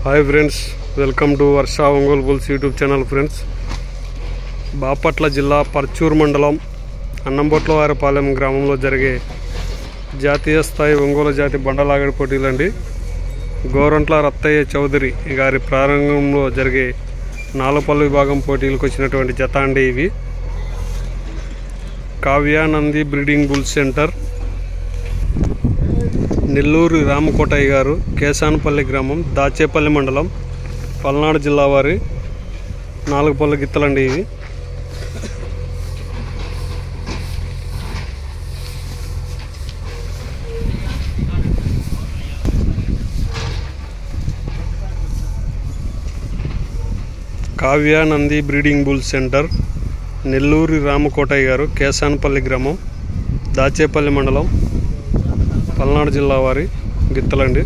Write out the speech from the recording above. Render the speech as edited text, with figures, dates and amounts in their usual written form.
Hi friends, welcome to Varsha Ongole bulls YouTube channel. Friends, Bapatla జిల్లా పర్చూరు మండలం అన్నంబొట్లవారిపాలెం గ్రామంలో జరిగే జాతీయ స్థాయి ఒంగోలు జాతి బండలాగడి పోటీలండి. గోరంట్ల రత్తయ్య చౌదరి గారి ప్రారంభంలో జరిగే నాలుపల్లి విభాగం పోటీలకు వచ్చినటువంటి జత అండి ఇవి. Kavyanandi breeding bull centre, Nellore Ramakotaiah గారు, కేశానపల్లి గ్రామం, దాచేపల్లి మండలం, పల్నాడు జిల్లా వారి 4 పళ్ళ గిత్తలండి ఇవి. Kavyanandi breeding bull centre, Nellore Ramakotaiah గారు, కేశానపల్లి గ్రామం, దాచేపల్లి మండలం, పల్నాడు జిల్లా వారి గిత్తలండి.